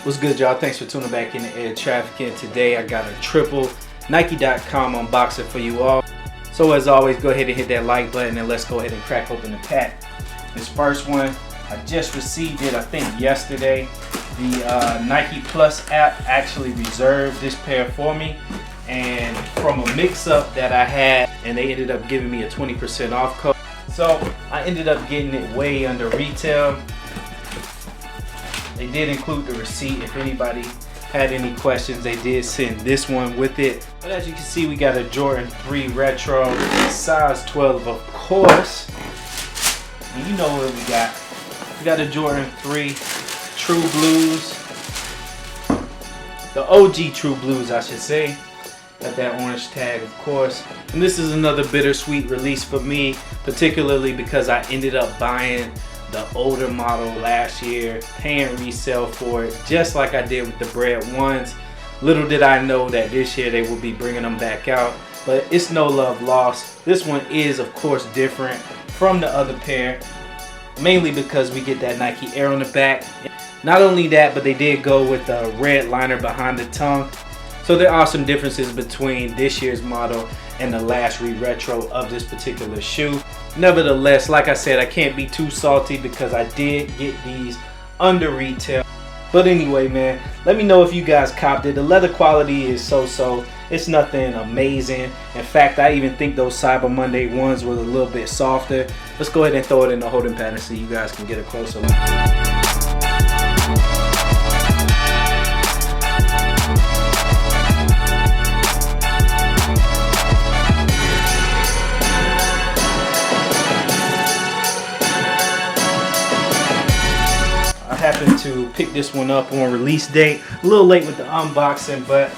What's good, y'all? Thanks for tuning back in to Air Traffic. Today I got a triple Nike.com unboxing for you all. So as always, go ahead and hit that like button and let's go ahead and crack open the pack. This first one, I just received it, I think yesterday. The Nike Plus app actually reserved this pair for me, and from a mix-up that I had, and they ended up giving me a 20% off code. So I ended up getting it way under retail. They did include the receipt. If anybody had any questions, they did send this one with it. But as you can see, we got a Jordan 3 Retro, size 12, of course. And you know what we got. We got a Jordan 3 True Blues. The OG True Blues, I should say. Got that orange tag, of course. And this is another bittersweet release for me, particularly because I ended up buying the older model last year, paying resale for it, just like I did with the Bred ones. Little did I know that this year they will be bringing them back out, but it's no love lost. This one is, of course, different from the other pair, mainly because we get that Nike Air on the back. Not only that, but they did go with the red liner behind the tongue. So there are some differences between this year's model and the last retro of this particular shoe. Nevertheless, like I said, I can't be too salty because I did get these under retail. But anyway, man, let me know if you guys copped it. The leather quality is so-so. It's nothing amazing. In fact, I even think those Cyber Monday ones were a little bit softer. Let's go ahead and throw it in the holding pattern so you guys can get a closer look. Happened to pick this one up on release date, a little late with the unboxing, but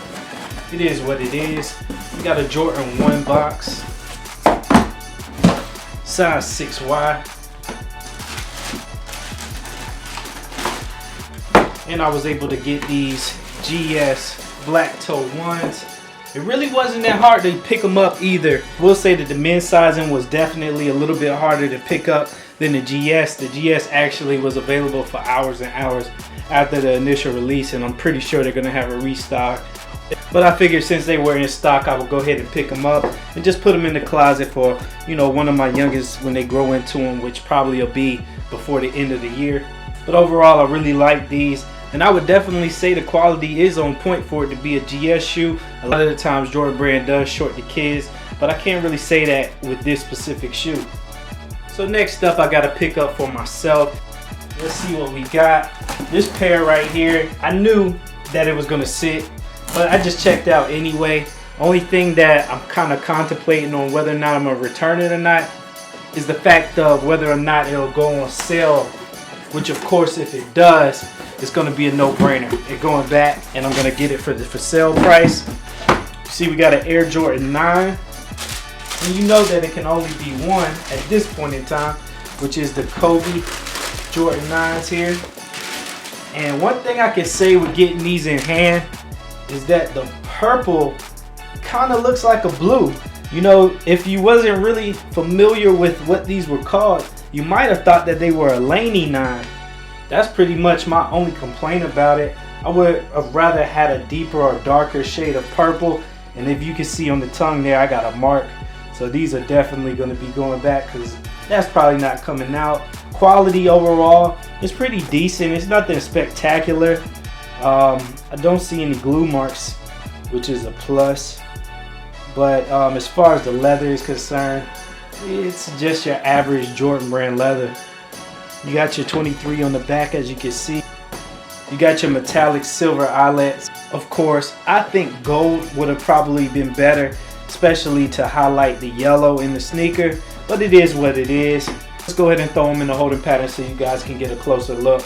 it is what it is. We got a Jordan 1 box, size 6Y, and I was able to get these GS black toe ones. It really wasn't that hard to pick them up either. We'll say that the men's sizing was definitely a little bit harder to pick up than the GS. The GS actually was available for hours and hours after the initial release, and I'm pretty sure they're gonna have a restock. But I figured since they were in stock, I would go ahead and pick them up and just put them in the closet for, you know, one of my youngest when they grow into them, which probably will be before the end of the year. But overall, I really like these. And I would definitely say the quality is on point for it to be a GS shoe. A lot of the times Jordan Brand does short the kids, but I can't really say that with this specific shoe. So next up, I got to pick up for myself. Let's see what we got. This pair right here, I knew that it was going to sit, but I just checked out anyway. Only thing that I'm kind of contemplating on whether or not I'm going to return it or not is the fact of whether or not it'll go on sale, which of course if it does, it's going to be a no-brainer. It's going back and I'm going to get it for the for sale price. See, we got an Air Jordan 9. And you know that it can only be one at this point in time, which is the Kobe Jordan 9s here. And one thing I can say with getting these in hand is that the purple kind of looks like a blue. You know, if you wasn't really familiar with what these were called, you might have thought that they were a Laney 9. That's pretty much my only complaint about it. I would have rather had a deeper or darker shade of purple. And if you can see on the tongue there, I got a mark. So these are definitely going to be going back because that's probably not coming out. Quality overall is pretty decent. It's nothing spectacular. I don't see any glue marks, which is a plus. But as far as the leather is concerned, it's just your average Jordan Brand leather. You got your 23 on the back, as you can see. You got your metallic silver eyelets. Of course, I think gold would have probably been better, especially to highlight the yellow in the sneaker, but it is what it is. Let's go ahead and throw them in the holding pattern so you guys can get a closer look.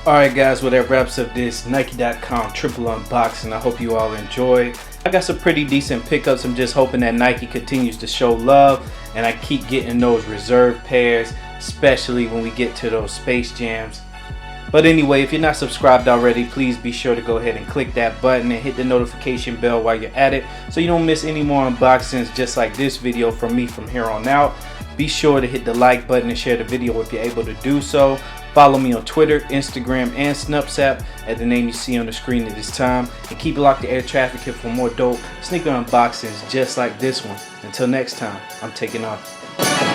Alright guys, well that wraps up this Nike.com triple unboxing. I hope you all enjoyed. I got some pretty decent pickups. I'm just hoping that Nike continues to show love and I keep getting those reserve pairs, especially when we get to those Space Jams. But anyway, if you're not subscribed already, please be sure to go ahead and click that button and hit the notification bell while you're at it so you don't miss any more unboxings just like this video from me from here on out. Be sure to hit the like button and share the video if you're able to do so. Follow me on Twitter, Instagram, and Snapchat at the name you see on the screen at this time. And keep it locked to Air Trafficking for more dope sneaker unboxings just like this one. Until next time, I'm taking off.